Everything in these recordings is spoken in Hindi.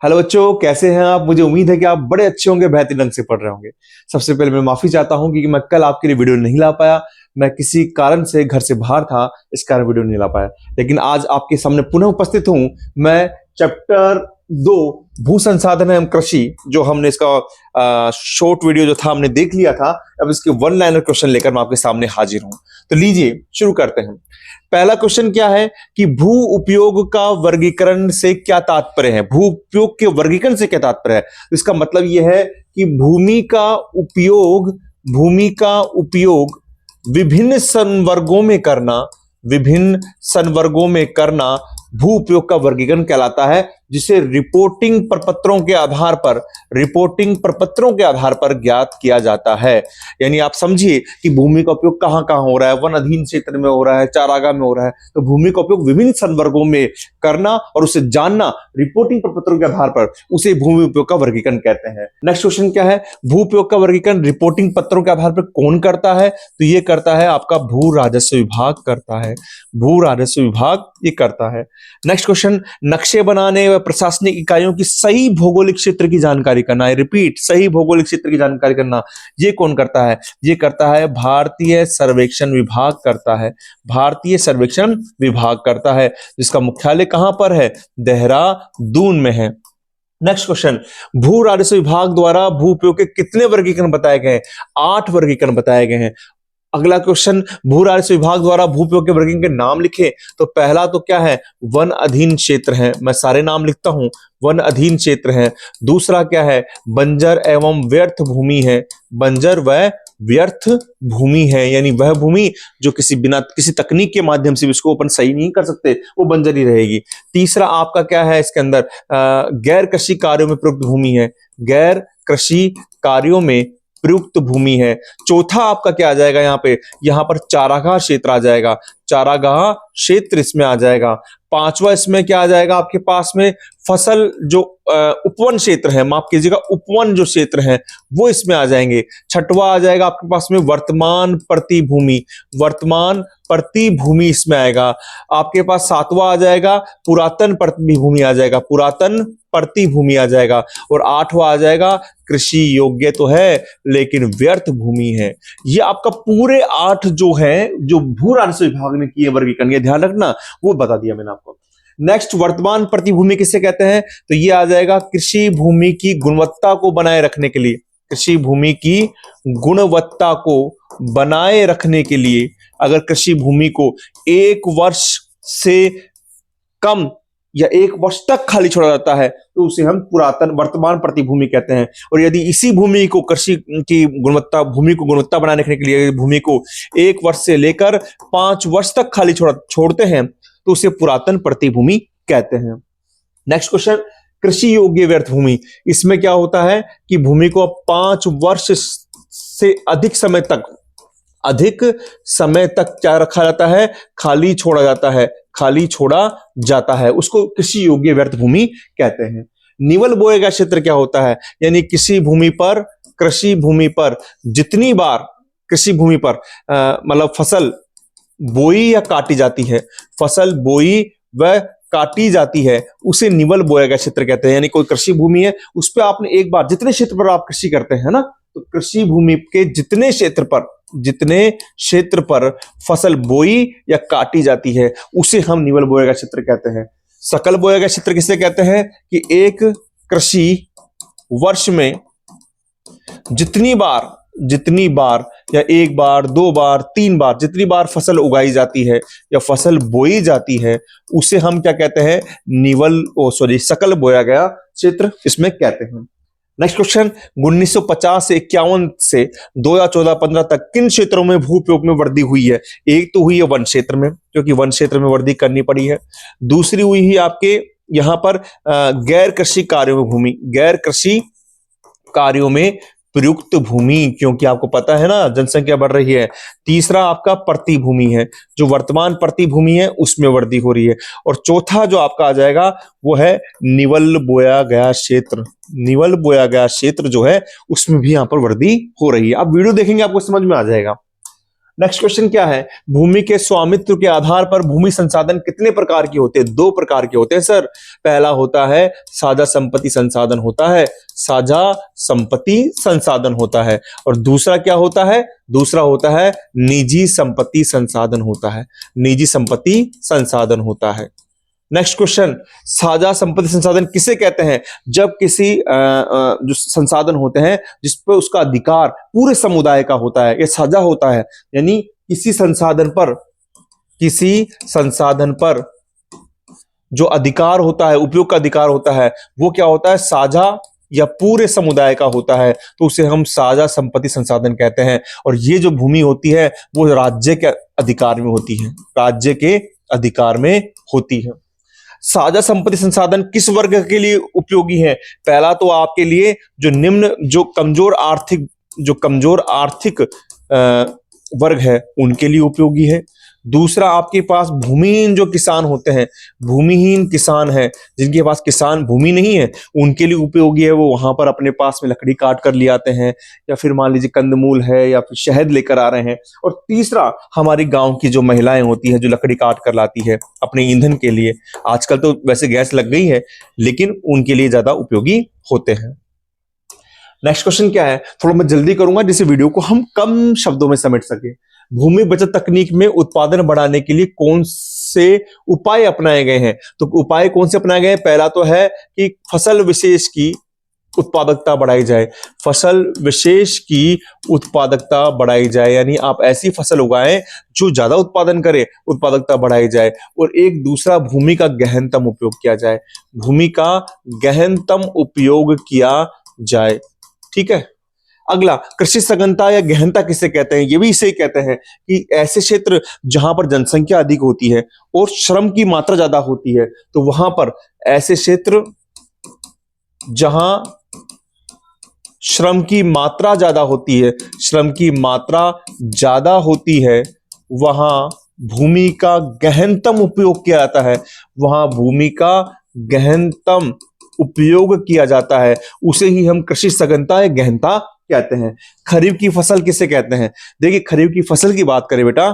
हेलो बच्चों, कैसे हैं आप। मुझे उम्मीद है कि आप बड़े अच्छे होंगे, बेहतरीन ढंग से पढ़ रहे होंगे। सबसे पहले मैं माफी चाहता हूं कि मैं कल आपके लिए वीडियो नहीं ला पाया। मैं किसी कारण से घर से बाहर था, इस कारण वीडियो नहीं ला पाया। लेकिन आज आपके सामने पुनः उपस्थित हूं। मैं चैप्टर 2 भू संसाधन एवं कृषि, जो हमने इसका शॉर्ट वीडियो जो था हमने देख लिया था, अब इसके वन लाइनर क्वेश्चन लेकर मैं आपके सामने हाजिर हूं। तो लीजिए शुरू करते हैं। पहला क्वेश्चन क्या है कि भू उपयोग का वर्गीकरण से क्या तात्पर्य है। भू उपयोग के वर्गीकरण से क्या तात्पर्य है। तो इसका मतलब यह है कि भूमि का उपयोग विभिन्न संवर्गों में करना, विभिन्न संवर्गों में करना भू उपयोग का वर्गीकरण कहलाता है, जिसे रिपोर्टिंग प्रपत्रों के आधार पर ज्ञात किया जाता है। यानी आप समझिए कि भूमि का उपयोग कहां कहां हो रहा है। वन अधीन क्षेत्र में हो रहा है, चारागाह में हो रहा है। तो भूमि का उपयोग विभिन्न संवर्गों में करना और उसे जानना रिपोर्टिंग प्रपत्रों के आधार पर, उसे भूमि उपयोग का वर्गीकरण कहते हैं। नेक्स्ट क्वेश्चन क्या है, भू उपयोग का वर्गीकरण रिपोर्टिंग पत्रों के आधार पर कौन करता है। तो ये करता है आपका भू राजस्व विभाग करता है। भू राजस्व विभाग ये करता है। नेक्स्ट क्वेश्चन, नक्शे बनाने व प्रशासनिक इकाइयों की सही भौगोलिक क्षेत्र की जानकारी करना है। रिपीट, सही भौगोलिक क्षेत्र की जानकारी करना, ये कौन करता है। ये करता है भारतीय सर्वेक्षण विभाग करता है। भारतीय सर्वेक्षण विभाग करता है, जिसका मुख्यालय कहां पर है, देहरादून में है। नेक्स्ट क्वेश्चन, भू राजस्व विभाग द्वारा भू उपयोग के कितने वर्गीकरण बताए गए हैं। 8 वर्गीकरण बताए गए हैं। अगला क्वेश्चन, भू राजस्व विभाग द्वारा भू उपयोग के वर्गीकरण के नाम लिखे। तो पहला तो क्या है, वन अधीन क्षेत्र है। मैं सारे नाम लिखता हूं, वन अधीन क्षेत्र है। दूसरा क्या है, बंजर एवं व्यर्थ भूमि है। बंजर व व्यर्थ भूमि है, यानी वह भूमि जो बिना किसी तकनीक के माध्यम से इसको अपन सही नहीं कर सकते, वो बंजर ही रहेगी। तीसरा आपका क्या है इसके अंदर, गैर कृषि कार्यों में प्रयुक्त भूमि है। गैर कृषि कार्यों में प्रयुक्त भूमि है। चौथा आपका क्या आ जाएगा, यहां पर चारागाह क्षेत्र आ जाएगा। चारागाह क्षेत्र इसमें आ जाएगा। पांचवा इसमें क्या आ जाएगा आपके पास में, फसल जो उपवन क्षेत्र है, माफ कीजिएगा, उपवन जो क्षेत्र है वो इसमें आ जाएंगे। छठवा आ जाएगा आपके पास में वर्तमान प्रतिभूमि। वर्तमान प्रतिभूमि इसमें आएगा। आपके पास सातवां आ जाएगा पुरातन प्रतिभूमि आ जाएगा। पुरातन प्रतिभूमि आ जाएगा। और आठवां आ जाएगा कृषि योग्य तो है लेकिन व्यर्थ भूमि है। ये आपका पूरे 8 जो है, जो भू राजस्व विभाग ने किए वर्गीकरण, ये ध्यान रखना, वो बता दिया मैंने आपको। नेक्स्ट, वर्तमान प्रतिभूमि किसे कहते हैं। तो ये आ जाएगा कृषि भूमि की गुणवत्ता को बनाए रखने के लिए। कृषि भूमि की गुणवत्ता को बनाए रखने के लिए अगर कृषि भूमि को 1 वर्ष से कम या 1 वर्ष तक खाली छोड़ा जाता है तो उसे हम वर्तमान प्रतिभूमि कहते हैं। और यदि इसी भूमि को भूमि को गुणवत्ता बनाए रखने के लिए भूमि को 1 वर्ष से लेकर 5 वर्ष तक खाली छोड़ते हैं तो उसे पुरातन प्रतिभूमि कहते हैं। नेक्स्ट क्वेश्चन, कृषि योग्य व्यर्थ भूमि। इसमें क्या होता है कि भूमि को 5 वर्ष से अधिक समय तक क्या रखा जाता है, खाली छोड़ा जाता है, उसको कृषि योग्य व्यर्थ भूमि कहते हैं। निवल बोए गया क्षेत्र क्या होता है, यानी कृषि भूमि पर जितनी बार मतलब फसल बोई या काटी जाती है, फसल बोई व काटी जाती है, उसे निवल बोया गया क्षेत्र कहते हैं। यानी कोई कृषि भूमि है, उस पर आपने एक बार, जितने क्षेत्र पर आप कृषि करते हैं ना, तो कृषि भूमि के जितने क्षेत्र पर फसल बोई या काटी जाती है उसे हम निवल बोया गया क्षेत्र कहते हैं। सकल बोया गया क्षेत्र किसे कहते हैं कि एक कृषि वर्ष में जितनी बार या 1 बार, 2 बार, 3 बार, जितनी बार फसल उगाई जाती है या फसल बोई जाती है उसे हम क्या कहते हैं, सकल बोया गया क्षेत्र इसमें कहते हैं। नेक्स्ट क्वेश्चन, 1950 से 51 से 2014-15 तक किन क्षेत्रों में भू उपयोग में वृद्धि हुई है। एक तो हुई है वन क्षेत्र में, क्योंकि वन क्षेत्र में वृद्धि करनी पड़ी है। दूसरी हुई है आपके यहां पर गैर कृषि कार्यों में प्रयुक्त भूमि, क्योंकि आपको पता है ना जनसंख्या बढ़ रही है। तीसरा आपका प्रतिभूमि है, जो वर्तमान प्रतिभूमि है उसमें वृद्धि हो रही है। और चौथा जो आपका आ जाएगा वो है निवल बोया गया क्षेत्र। निवल बोया गया क्षेत्र जो है उसमें भी यहां पर वृद्धि हो रही है। आप वीडियो देखेंगे आपको समझ में आ जाएगा। नेक्स्ट क्वेश्चन क्या है, भूमि के स्वामित्व के आधार पर भूमि संसाधन कितने प्रकार के होते हैं? 2 प्रकार के होते हैं सर। पहला होता है साझा संपत्ति संसाधन होता है, साझा संपत्ति संसाधन होता है। और दूसरा क्या होता है? दूसरा होता है निजी संपत्ति संसाधन होता है, निजी संपत्ति संसाधन होता है। नेक्स्ट क्वेश्चन, साझा संपत्ति संसाधन किसे कहते हैं? जब किसी जो संसाधन होते हैं जिस पर उसका अधिकार पूरे समुदाय का होता है, ये साझा होता है, यानी किसी संसाधन पर जो अधिकार होता है, उपयोग का अधिकार होता है, वो क्या होता है? साझा या पूरे समुदाय का होता है, तो उसे हम साझा संपत्ति संसाधन कहते हैं। और ये जो भूमि होती है वो राज्य के अधिकार में होती है, राज्य के अधिकार में होती है। साझा संपत्ति संसाधन किस वर्ग के लिए उपयोगी है? पहला तो आपके लिए जो कमजोर आर्थिक वर्ग है उनके लिए उपयोगी है। दूसरा आपके पास भूमिहीन जो किसान होते हैं, भूमिहीन किसान है जिनके पास किसान भूमि नहीं है, उनके लिए उपयोगी है। वो वहां पर अपने पास में लकड़ी काट कर ले आते हैं, या फिर मान लीजिए कंदमूल है या फिर शहद लेकर आ रहे हैं। और तीसरा हमारी गांव की जो महिलाएं होती है जो लकड़ी काट कर लाती है अपने ईंधन के लिए, आजकल तो वैसे गैस लग गई है, लेकिन उनके लिए ज्यादा उपयोगी होते हैं। नेक्स्ट क्वेश्चन क्या है, थोड़ा मैं जल्दी करूंगा जिससे वीडियो को हम कम शब्दों में समेट सके। भूमि बचत तकनीक में उत्पादन बढ़ाने के लिए कौन से उपाय अपनाए गए हैं? तो उपाय कौन से अपनाए गए हैं? पहला तो है कि फसल विशेष की उत्पादकता बढ़ाई जाए, फसल विशेष की उत्पादकता बढ़ाई जाए, यानी आप ऐसी फसल उगाएं जो ज्यादा उत्पादन करे, उत्पादकता बढ़ाई जाए। और एक दूसरा, भूमि का गहनतम उपयोग किया जाए, भूमि का गहनतम उपयोग किया जाए। ठीक है। अगला, कृषि सघनता या गहनता किसे कहते हैं? ये भी इसे कहते हैं कि ऐसे क्षेत्र जहां पर जनसंख्या अधिक होती है और श्रम की मात्रा ज्यादा होती है, तो वहां पर ऐसे क्षेत्र जहां श्रम की मात्रा ज्यादा होती है, श्रम की मात्रा ज्यादा होती है, वहां भूमि का गहनतम उपयोग किया जाता है, वहां भूमि का गहनतम उपयोग किया जाता है। उसे ही हम कृषि सघनता या गहनता कहते हैं। खरीफ की फसल किसे कहते हैं? देखिए, खरीफ की फसल की बात करें बेटा,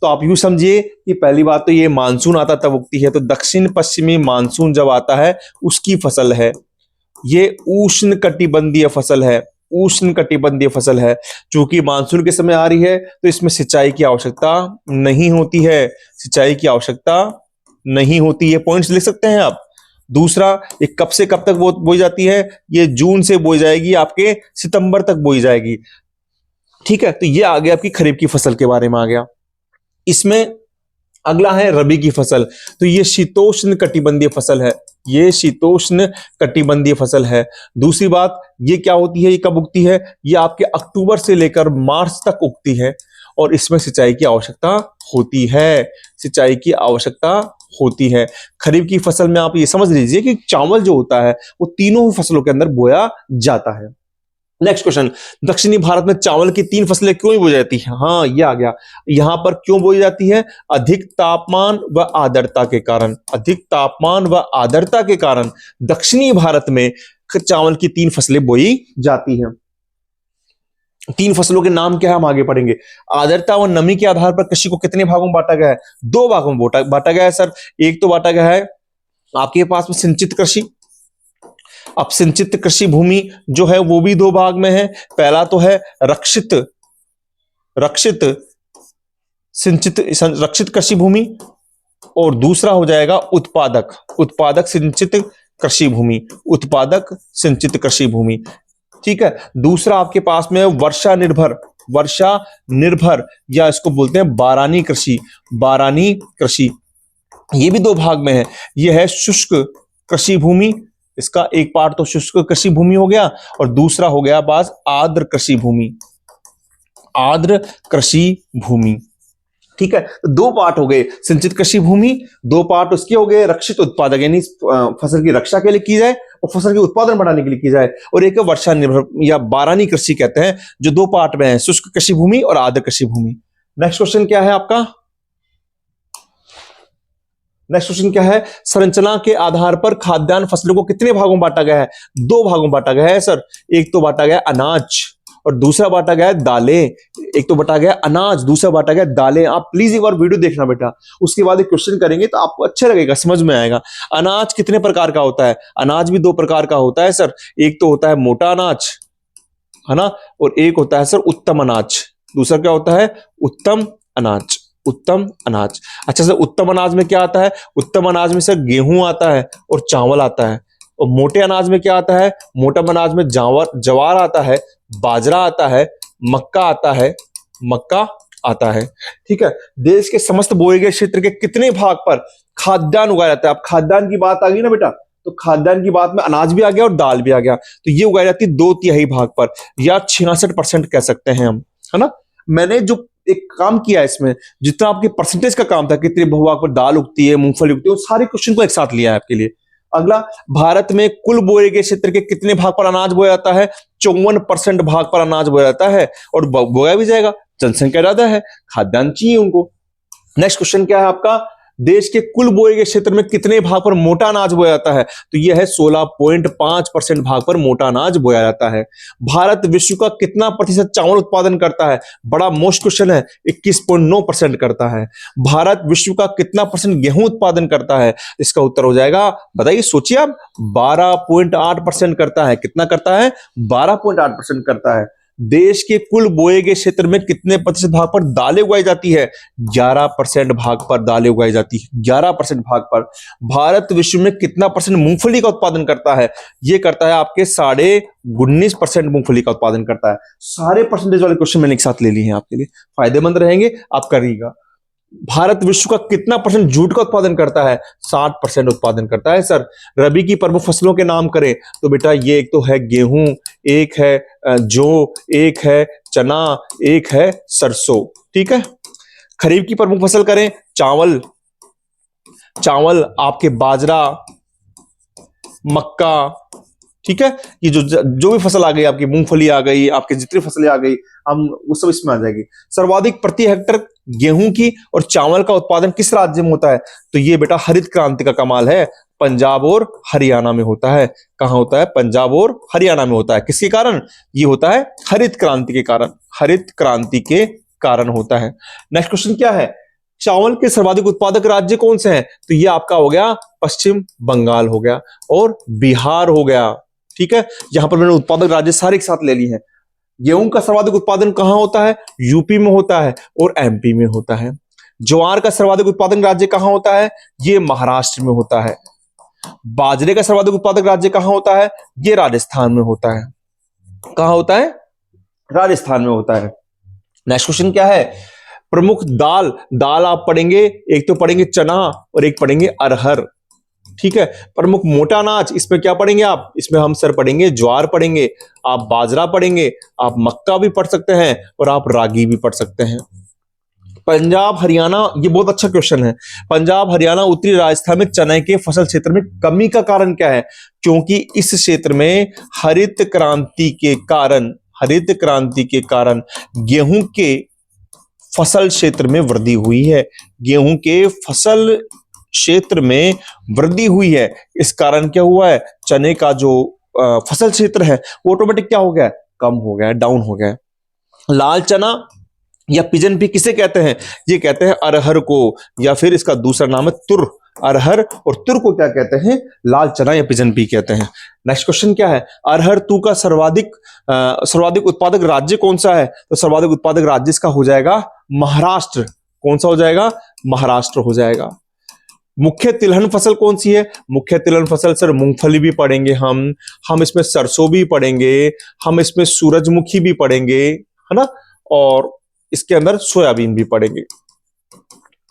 तो आप यूं समझिए कि पहली बात तो ये मानसून आता तब उगती है, तो दक्षिण पश्चिमी मानसून जब आता है उसकी फसल है। ये उष्ण कटिबंधीय फसल है, उष्ण कटिबंधीय फसल है। चूंकि मानसून के समय आ रही है तो इसमें सिंचाई की आवश्यकता नहीं होती है, सिंचाई की आवश्यकता नहीं होती है। पॉइंट्स लिख सकते हैं आप। दूसरा, ये कब से कब तक बोई जाती है? ये जून से बोई जाएगी, आपके सितंबर तक बोई जाएगी। ठीक है, तो ये आ गया आपकी खरीफ की फसल के बारे में आ गया। इसमें अगला है रबी की फसल, तो ये शीतोष्ण कटिबंधीय फसल है, ये शीतोष्ण कटिबंधीय फसल है। दूसरी बात, ये क्या होती है, ये कब उगती है? ये आपके अक्टूबर से लेकर मार्च तक उगती है और इसमें सिंचाई की आवश्यकता होती है, सिंचाई की आवश्यकता होती है। खरीफ की फसल में आप ये समझ लीजिए कि चावल जो होता है वो तीनों फसलों के अंदर बोया जाता है। नेक्स्ट क्वेश्चन, दक्षिणी भारत में चावल की 3 फसलें क्यों बोई जाती हैं? हाँ, ये आ गया। यहां पर क्यों बोई जाती है? अधिक तापमान व आर्द्रता के कारण, अधिक तापमान व आर्द्रता के कारण दक्षिणी भारत में चावल की 3 फसलें बोई जाती हैं। 3 फसलों के नाम क्या है हम आगे पढ़ेंगे। आर्द्रता व नमी के आधार पर कृषि को कितने भागों में बांटा गया है? 2 भागों में बांटा गया है सर। एक तो बांटा गया है आपके पास में सिंचित कृषि। अब सिंचित कृषि भूमि जो है वो भी 2 भाग में है। पहला तो है रक्षित कृषि भूमि, और दूसरा हो जाएगा उत्पादक सिंचित कृषि भूमि, उत्पादक सिंचित कृषि भूमि। ठीक है। दूसरा आपके पास में वर्षा निर्भर या इसको बोलते हैं बारानी कृषि, ये भी 2 भाग में है। यह है शुष्क कृषि भूमि, इसका एक पार्ट तो शुष्क कृषि भूमि हो गया और दूसरा हो गया बात आर्द्र कृषि भूमि। ठीक है, तो 2 पार्ट हो गए सिंचित कृषि भूमि, 2 पार्ट उसके हो गए रक्षित उत्पादक, यानी फसल की रक्षा के लिए की जाए और फसल के उत्पादन बढ़ाने के लिए की जाए। और एक वर्षा निर्भर या बारानी कृषि कहते हैं, जो 2 पार्ट में है, शुष्क कृषि भूमि और आर्द्र कृषि भूमि। नेक्स्ट क्वेश्चन क्या है आपका? नेक्स्ट क्वेश्चन क्या है? संरचना के आधार पर खाद्यान्न फसलों को कितने भागों में बांटा गया है? 2 भागों में बांटा गया है सर। एक तो बांटा गया अनाज और दूसरा बांटा गया है दालें। एक तो बांटा गया अनाज, दूसरा बांटा गया दालें। आप प्लीज एक बार वीडियो देखना बेटा, उसके बाद एक क्वेश्चन करेंगे तो आपको अच्छा लगेगा, समझ में आएगा। अनाज कितने प्रकार का होता है? अनाज भी दो प्रकार का होता है सर। एक तो होता है मोटा अनाज, है ना, और एक होता है सर उत्तम अनाज। दूसरा क्या होता है? उत्तम अनाज। उत्तम अनाज। अच्छा सर, उत्तम अनाज में क्या आता है? उत्तम अनाज में सर गेहूं आता है और चावल आता है। और मोटे अनाज में क्या आता है? मोटा अनाज में जवार आता है, बाजरा आता है, मक्का आता है, मक्का आता है। ठीक है। देश के समस्त बोए गए क्षेत्र के कितने भाग पर खाद्यान्न उगाया जाता है? अब खाद्यान्न की बात आ गई ना बेटा, तो खाद्यान्न की बात में अनाज भी आ गया और दाल भी आ गया, तो ये उगाई जाती है 2/3 भाग पर, या 66% कह सकते हैं हम, है ना। मैंने जो एक काम किया है इसमें, जितना आपके परसेंटेज का काम था, कितने भूभाग पर दाल उगती है, मूंगफली उगती है, वो सारे क्वेश्चन को एक साथ लिया है आपके लिए। अगला, भारत में कुल बोए गए क्षेत्र के कितने भाग पर अनाज बोया जाता है? 54% भाग पर अनाज बोया जाता है, और बोया भी जाएगा, जनसंख्या ज्यादा है, खाद्यान्न चाहिए उनको। नेक्स्ट क्वेश्चन क्या है आपका? देश के कुल बोए गए क्षेत्र में कितने भाग पर मोटा अनाज बोया जाता है? तो यह है 16.5% भाग पर मोटा अनाज बोया जाता है। भारत विश्व का कितना प्रतिशत चावल उत्पादन करता है? बड़ा मोस्ट क्वेश्चन है, 21.9% करता है। भारत विश्व का कितना परसेंट गेहूं उत्पादन करता है? इसका उत्तर हो जाएगा, बताइए, सोचिए आप, 12.8% करता है। कितना करता है? 12.8% करता है। देश के कुल बोए गए क्षेत्र में कितने प्रतिशत भाग पर दालें उगाई जाती है? 11% भाग पर दालें उगाई जाती है, 11% भाग पर। भारत विश्व में कितना परसेंट मूंगफली का उत्पादन करता है? ये करता है आपके 19.5% मूंगफली का उत्पादन करता है। सारे परसेंटेज वाले क्वेश्चन मैंने एक साथ ले लिए हैं आपके लिए, फायदेमंद रहेंगे, आप करिएगा। भारत विश्व का कितना परसेंट जूट का उत्पादन करता है? 60% उत्पादन करता है सर। रबी की प्रमुख फसलों के नाम करें तो बेटा, ये एक तो है गेहूं, एक है जौ, एक है चना, एक है सरसों। ठीक है। खरीफ की प्रमुख फसल करें, चावल, चावल आपके बाजरा, मक्का। ठीक है। ये जो भी फसल आ गई आपकी, मूंगफली आ गई, आपके जितनी फसलें आ गई, हम वो सब इसमें आ जाएगी। सर्वाधिक प्रति हेक्टर गेहूं की और चावल का उत्पादन किस राज्य में होता है? तो ये बेटा हरित क्रांति का कमाल है, पंजाब और हरियाणा में होता है। कहां होता है? पंजाब और हरियाणा में होता है। किसके कारण? ये होता है हरित क्रांति के कारण, हरित क्रांति के कारण होता है। नेक्स्ट क्वेश्चन क्या है? चावल के सर्वाधिक उत्पादक राज्य कौन से हैं? तो ये आपका हो गया पश्चिम बंगाल हो गया और बिहार हो गया। ठीक है। यहां पर मैंने उत्पादक राज्य सारे एक साथ ले ली हैं। गेहूं का सर्वाधिक उत्पादन कहां होता है? यूपी में होता है और एमपी में होता है। ज्वार का सर्वाधिक उत्पादन राज्य कहां होता है? ये महाराष्ट्र में होता है। बाजरे का सर्वाधिक उत्पादक राज्य कहां होता है? ये राजस्थान में होता है। कहां होता है? राजस्थान में होता है। नेक्स्ट क्वेश्चन क्या है? प्रमुख दाल, दाल आप पढ़ेंगे, एक तो पढ़ेंगे चना और एक पढ़ेंगे अरहर। ठीक है। प्रमुख मोटा अनाज, इसमें क्या पढ़ेंगे आप? इसमें हम सर पढ़ेंगे ज्वार पढ़ेंगे, आप बाजरा पढ़ेंगे, आप मक्का भी पढ़ सकते हैं और आप रागी भी पढ़ सकते हैं। पंजाब हरियाणा, ये बहुत अच्छा क्वेश्चन है। पंजाब हरियाणा उत्तरी राजस्थान में चने के फसल क्षेत्र में कमी का कारण क्या है? क्योंकि इस क्षेत्र में हरित क्रांति के कारण, हरित क्रांति के कारण गेहूं के फसल क्षेत्र में वृद्धि हुई है। गेहूं के फसल क्षेत्र में वृद्धि हुई है। इस कारण क्या हुआ है? चने का जो फसल क्षेत्र है वो ऑटोमेटिक क्या हो गया? कम हो गया, डाउन हो गया। लाल चना या पिजन पी किसे कहते हैं? ये कहते हैं अरहर को, या फिर इसका दूसरा नाम है तुर। अरहर और तुर को क्या कहते हैं? लाल चना या पिजन पी कहते हैं। नेक्स्ट क्वेश्चन क्या है? अरहर तू का सर्वाधिक उत्पादक राज्य कौन सा है? तो सर्वाधिक उत्पादक राज्य इसका हो जाएगा महाराष्ट्र। कौन सा हो जाएगा? महाराष्ट्र हो जाएगा। मुख्य तिलहन फसल कौन सी है? मुख्य तिलहन फसल सर मूंगफली भी पढ़ेंगे हम इसमें सरसों भी पढ़ेंगे, हम इसमें सूरजमुखी भी पढ़ेंगे, है ना, और इसके अंदर सोयाबीन भी पड़ेंगे।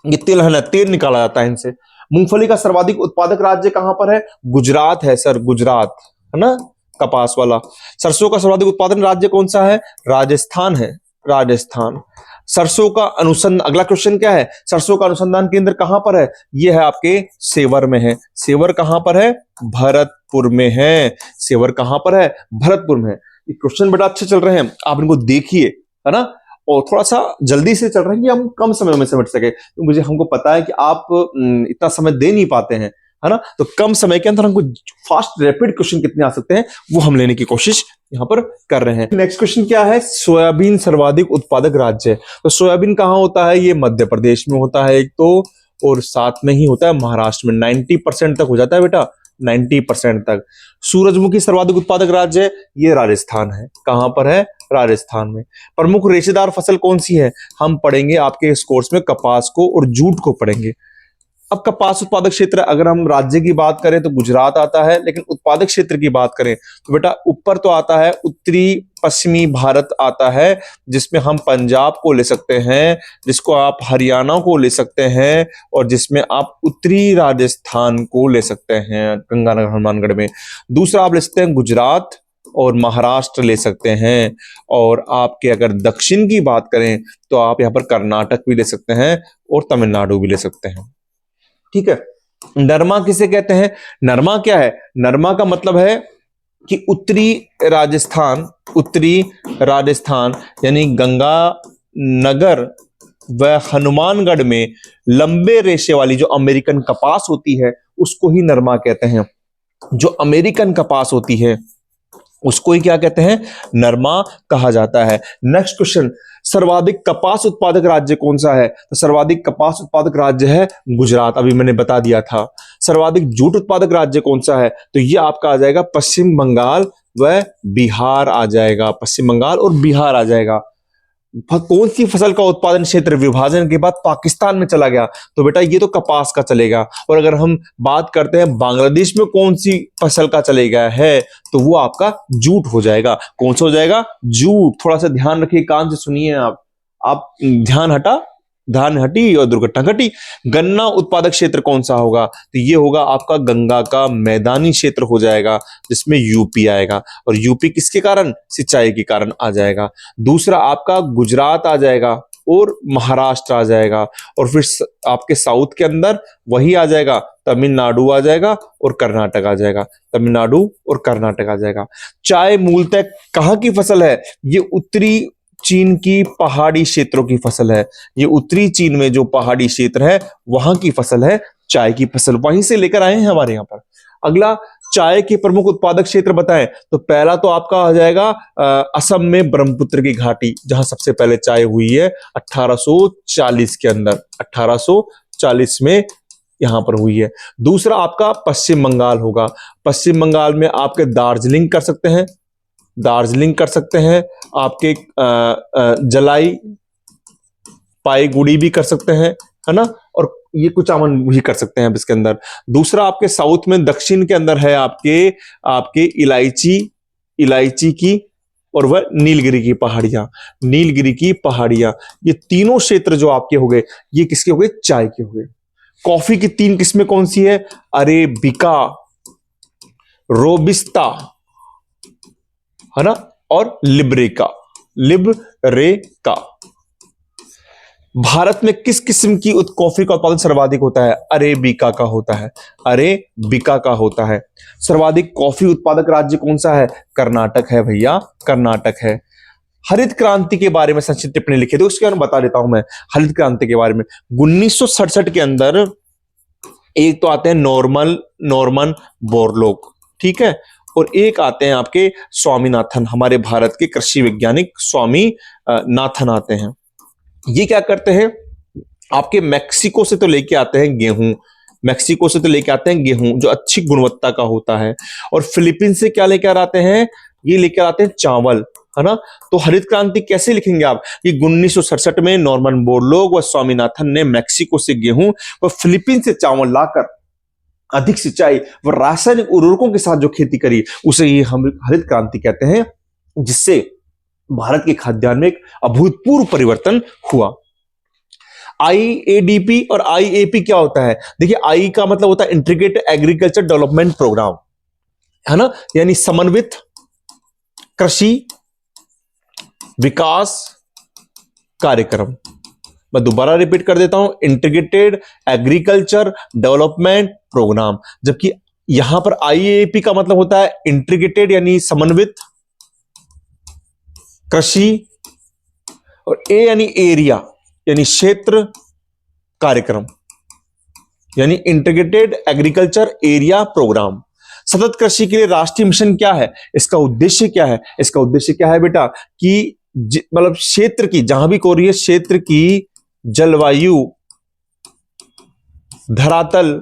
ये तिलहन है, तेल निकाला जाता है इनसे। मूंगफली का सर्वाधिक उत्पादक राज्य कहां पर है? गुजरात है सर, गुजरात, है ना, कपास वाला। सरसों का सर्वाधिक उत्पादन राज्य कौन सा है? राजस्थान है, राजस्थान। सरसों का अनुसंधान, अगला क्वेश्चन क्या है? सरसों का अनुसंधान केंद्र कहां पर है? यह है आपके सेवर में है। सेवर कहां पर है? भरतपुर में है। सेवर कहां पर है? भरतपुर में है। ये क्वेश्चन बेटा अच्छे चल रहे हैं, आप इनको देखिए, है ना, और थोड़ा सा जल्दी से चल रहे हैं कि हम कम समय में समझ सके। तो मुझे हमको पता है कि आप इतना समय दे नहीं पाते हैं, है ना। तो कम समय के अंदर हमको फास्ट रैपिड क्वेश्चन कितने आ सकते हैं वो हम लेने की कोशिश यहां पर कर रहे हैं। नेक्स्ट क्वेश्चन क्या है, सोयाबीन सर्वाधिक उत्पादक राज्य है। तो सोयाबीन कहां होता है, ये मध्य प्रदेश में होता है एक तो, और साथ में ही होता है महाराष्ट्र में। 90% तक हो जाता है बेटा, 90% तक। सूरजमुखी सर्वाधिक उत्पादक राज्य है, ये राजस्थान है। कहां पर है, राजस्थान में। प्रमुख रेशेदार फसल कौन सी है, हम पढ़ेंगे आपके इस कोर्स में कपास को और जूट को पढ़ेंगे। अब कपास उत्पादक क्षेत्र अगर हम राज्य की बात करें तो गुजरात आता है, लेकिन उत्पादक क्षेत्र की बात करें तो बेटा ऊपर तो आता है उत्तरी पश्चिमी भारत आता है, जिसमें हम पंजाब को ले सकते हैं, जिसको आप हरियाणा को ले सकते हैं, और जिसमें आप उत्तरी राजस्थान को ले सकते हैं गंगानगर हनुमानगढ़ में। दूसरा आप ले सकते हैं गुजरात और महाराष्ट्र ले सकते हैं, और आपके अगर दक्षिण की बात करें तो आप यहाँ पर कर्नाटक भी ले सकते हैं और तमिलनाडु भी ले सकते हैं। ठीक है। नरमा किसे कहते हैं, नरमा क्या है, नरमा का मतलब है कि उत्तरी राजस्थान यानी गंगा नगर व हनुमानगढ़ में लंबे रेशे वाली जो अमेरिकन कपास होती है उसको ही नरमा कहते हैं। जो अमेरिकन कपास होती है उसको ही क्या कहते हैं, नरमा कहा जाता है। नेक्स्ट क्वेश्चन, सर्वाधिक कपास उत्पादक राज्य कौन सा है, तो सर्वाधिक कपास उत्पादक राज्य है गुजरात, अभी मैंने बता दिया था। सर्वाधिक जूट उत्पादक राज्य कौन सा है, तो ये आपका आ जाएगा पश्चिम बंगाल व बिहार आ जाएगा, पश्चिम बंगाल और बिहार आ जाएगा। कौन सी फसल का उत्पादन क्षेत्र विभाजन के बाद पाकिस्तान में चला गया, तो बेटा ये तो कपास का चलेगा। और अगर हम बात करते हैं बांग्लादेश में कौन सी फसल का चलेगा है, तो वो आपका जूट हो जाएगा। कौन सा हो जाएगा, जूट। थोड़ा सा ध्यान रखिए, कान से सुनिए आप ध्यान हटी और दुर्घटना घटी। गन्ना उत्पादक क्षेत्र कौन सा होगा, तो ये होगा आपका गंगा का मैदानी क्षेत्र हो जाएगा, जिसमें यूपी आएगा, और यूपी किसके कारण, सिंचाई के कारण आ जाएगा। दूसरा आपका गुजरात आ जाएगा और महाराष्ट्र आ जाएगा, और फिर आपके साउथ के अंदर वही आ जाएगा, तमिलनाडु आ जाएगा और कर्नाटक आ जाएगा, तमिलनाडु और कर्नाटक आ जाएगा। चाय मूलतः कहाँ की फसल है, ये उत्तरी चीन की पहाड़ी क्षेत्रों की फसल है। ये उत्तरी चीन में जो पहाड़ी क्षेत्र है वहां की फसल है, चाय की फसल वहीं से लेकर आए हैं हमारे यहाँ पर। अगला, चाय के प्रमुख उत्पादक क्षेत्र बताएं, तो पहला तो आपका आ जाएगा असम में ब्रह्मपुत्र की घाटी, जहां सबसे पहले चाय हुई है 1840 के अंदर, 1840 में यहां पर हुई है। दूसरा आपका पश्चिम बंगाल होगा, पश्चिम बंगाल में आपके दार्जिलिंग कर सकते हैं, दार्जिलिंग कर सकते हैं, आपके जलाई पाईगुड़ी भी कर सकते हैं, है ना, और ये कुछ अमन भी कर सकते हैं अब इसके अंदर। दूसरा आपके साउथ में दक्षिण के अंदर है आपके इलायची की और वह नीलगिरी की पहाड़ियां, नीलगिरी की पहाड़ियां, ये तीनों क्षेत्र जो आपके हो गए ये किसके हो गए, चाय के हो गए। कॉफी की तीन किस्में कौन सी है, अरेबिका, रोबिस्ता, है ना, और लिब्रेका। भारत में किस किस्म की कॉफी का उत्पादन सर्वाधिक होता है, अरेबिका का होता है, अरेबिका का होता है। सर्वाधिक कॉफी उत्पादक राज्य कौन सा है, कर्नाटक है भैया, कर्नाटक है। हरित क्रांति के बारे में संक्षिप्त टिप्पणी लिखी, तो उसके बारे में बता देता हूं मैं हरित क्रांति के बारे में। 1967 के अंदर एक तो आते हैं नॉर्मन बोरलॉग, ठीक है, और एक आते हैं आपके स्वामीनाथन, हमारे भारत के कृषि वैज्ञानिक स्वामी नाथन आते हैं। ये क्या करते हैं, आपके मैक्सिको से तो लेके आते हैं गेहूं, मैक्सिको से तो लेके आते हैं गेहूं जो अच्छी गुणवत्ता का होता है, और फिलीपींस से क्या लेकर आते हैं, ये लेकर आते हैं चावल, है ना। तो हरित क्रांति कैसे लिखेंगे आप, ये 1967 में नॉर्मन बोरलॉग व स्वामीनाथन ने मैक्सिको से गेहूं व फिलीपींस से चावल लाकर अधिक सिंचाई व रासायनिक उर्वरकों के साथ जो खेती करी उसे ये हम हरित क्रांति कहते हैं, जिससे भारत के खाद्यान्न में एक अभूतपूर्व परिवर्तन हुआ। आईएडीपी और आईएपी क्या होता है, देखिए आई का मतलब होता है इंटीग्रेटेड एग्रीकल्चर डेवलपमेंट प्रोग्राम, है ना, यानी समन्वित कृषि विकास कार्यक्रम। मैं दोबारा रिपीट कर देता हूं, इंटीग्रेटेड एग्रीकल्चर डेवलपमेंट प्रोग्राम, जबकि यहां पर आईएपी का मतलब होता है इंटीग्रेटेड यानी समन्वित कृषि, और ए यानी एरिया यानी क्षेत्र कार्यक्रम। यानी इंटीग्रेटेड एग्रीकल्चर एरिया प्रोग्राम। सतत कृषि के लिए राष्ट्रीय मिशन क्या है, इसका उद्देश्य क्या है? इसका उद्देश्य क्या है बेटा कि मतलब क्षेत्र की, जहां भी कोरिय क्षेत्र की जलवायु, धरातल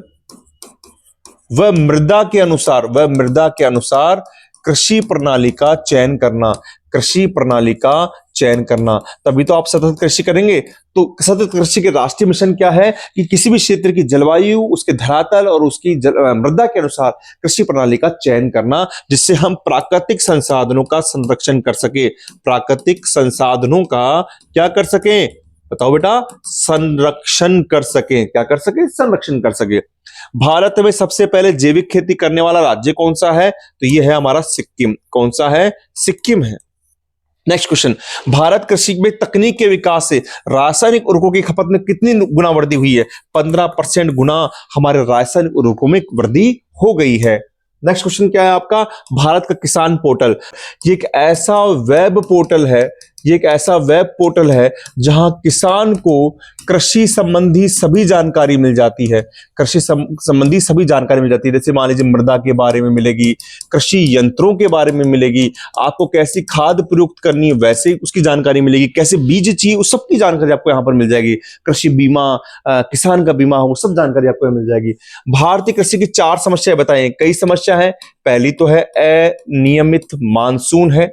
व मृदा के अनुसार कृषि प्रणाली का चयन करना, कृषि प्रणाली का चयन करना, तभी तो आप सतत कृषि करेंगे। तो सतत कृषि के राष्ट्रीय मिशन क्या है कि किसी भी क्षेत्र की जलवायु, उसके धरातल और उसकी मृदा के अनुसार कृषि प्रणाली का चयन करना, जिससे हम प्राकृतिक संसाधनों का संरक्षण कर सके, प्राकृतिक संसाधनों का क्या कर सकें, बताओ बेटा, संरक्षण कर सके, क्या कर सके, संरक्षण कर सके। भारत में सबसे पहले जैविक खेती करने वाला राज्य कौन सा है? तो ये है हमारा सिक्किम। कौन सा है? सिक्किम है। नेक्स्ट क्वेश्चन, भारत कृषि में तकनीक के विकास से रासायनिक उर्वरकों की खपत में कितनी गुना वृद्धि हुई है? 15% गुना हमारे रासायनिक उर्वरकों में वृद्धि हो गई है। नेक्स्ट क्वेश्चन क्या है आपका? भारत का किसान पोर्टल, ये एक ऐसा वेब पोर्टल है, ये एक ऐसा वेब पोर्टल है जहां किसान को कृषि संबंधी सभी जानकारी मिल जाती है, कृषि संबंधी सभी जानकारी मिल जाती है। जैसे मान लीजिए मृदा के बारे में मिलेगी, कृषि यंत्रों के बारे में मिलेगी, आपको कैसी खाद प्रयुक्त करनी है वैसे उसकी जानकारी मिलेगी, कैसे बीज चाहिए उस सब की जानकारी आपको यहाँ पर मिल जाएगी, कृषि बीमा, किसान का बीमा हो, सब जानकारी आपको मिल जाएगी। भारतीय कृषि की 4 समस्याएं बताएं। कई समस्या है, पहली तो है अनियमित मानसून है,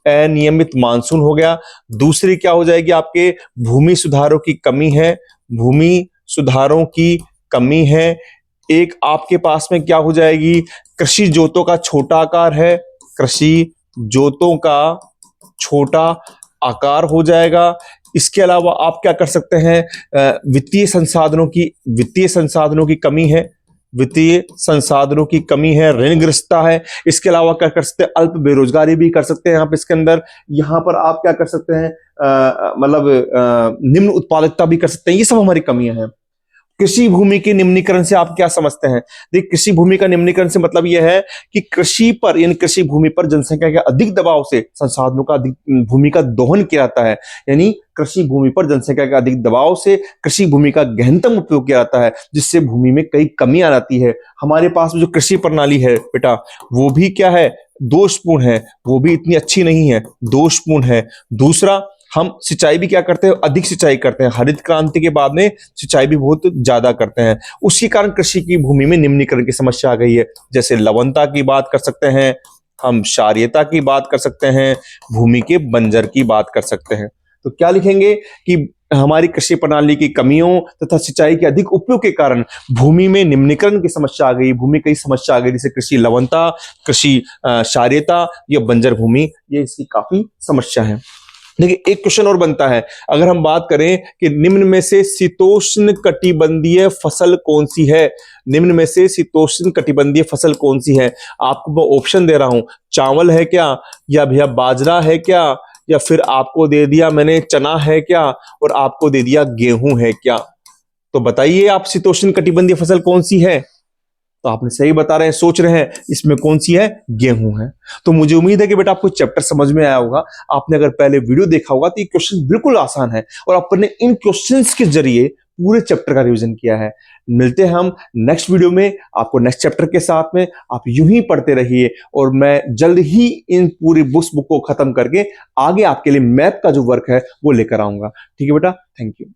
अनियमित मानसून हो गया। दूसरी क्या हो जाएगी आपके? भूमि सुधारों की कमी है, भूमि सुधारों की कमी है। एक आपके पास में क्या हो जाएगी? कृषि जोतों का छोटा आकार है, कृषि जोतों का छोटा आकार हो जाएगा। इसके अलावा आप क्या कर सकते हैं? वित्तीय संसाधनों की कमी है, वित्तीय संसाधनों की कमी है, ऋणग्रस्तता है। इसके अलावा क्या कर सकते हैं? अल्प बेरोजगारी भी कर सकते हैं। यहाँ पे इसके अंदर यहाँ पर आप क्या कर सकते हैं? मतलब निम्न उत्पादकता भी कर सकते हैं। ये सब हमारी कमियां हैं। कृषि भूमि के निम्नीकरण से आप क्या समझते हैं? देखिए, कृषि भूमि का निम्नीकरण से मतलब यह है कि कृषि पर, यानी कृषि भूमि पर जनसंख्या के अधिक दबाव से संसाधनों का अधिक भूमि का दोहन किया जाता है। यानी कृषि भूमि पर जनसंख्या के अधिक दबाव से कृषि भूमि का गहनतम उपयोग किया जाता है, जिससे भूमि में कई कमियां आती है। हमारे पास जो कृषि प्रणाली है बेटा, वो भी क्या है? दोषपूर्ण है, वो भी इतनी अच्छी नहीं है, दोषपूर्ण है। दूसरा, हम सिंचाई भी क्या करते हैं? अधिक सिंचाई करते हैं। हरित क्रांति के बाद में सिंचाई भी बहुत ज्यादा करते हैं। उसी कारण कृषि की भूमि में निम्नीकरण की समस्या आ गई है। जैसे लवणता की बात कर सकते हैं, हम क्षारीयता की बात कर सकते हैं, भूमि के बंजर की बात कर सकते हैं। तो क्या लिखेंगे कि हमारी कृषि प्रणाली की कमियों तथा सिंचाई के अधिक उपयोग के कारण भूमि में निम्नीकरण की समस्या आ गई, भूमि कई समस्या आ गई, जैसे कृषि लवणता, कृषि क्षारीयता या बंजर भूमि, ये इसकी काफी समस्या है। देखिए, एक क्वेश्चन और बनता है, अगर हम बात करें कि निम्न में से शीतोष्ण कटिबंधीय फसल कौन सी है? निम्न में से शीतोष्ण कटिबंधीय फसल कौन सी है? आपको मैं ऑप्शन दे रहा हूं, चावल है क्या, या भैया बाजरा है क्या, या फिर आपको दे दिया मैंने चना है क्या, और आपको दे दिया गेहूं है क्या? तो बताइए आप, शीतोष्ण कटिबंधीय फसल कौन सी है? तो आपने सही बता रहे हैं, सोच रहे हैं, इसमें कौन सी है? गेहूं है। तो मुझे उम्मीद है कि बेटा आपको चैप्टर समझ में आया होगा। आपने अगर पहले वीडियो देखा होगा तो ये क्वेश्चन बिल्कुल आसान है और आपने इन क्वेश्चंस के जरिए पूरे चैप्टर का रिवीजन किया है। मिलते हैं हम नेक्स्ट वीडियो में आपको नेक्स्ट चैप्टर के साथ में। आप यूं ही पढ़ते रहिए और मैं जल्द ही इन पूरी बुक को खत्म करके आगे आपके लिए मैथ का जो वर्क है वो लेकर आऊंगा। ठीक है बेटा, थैंक यू।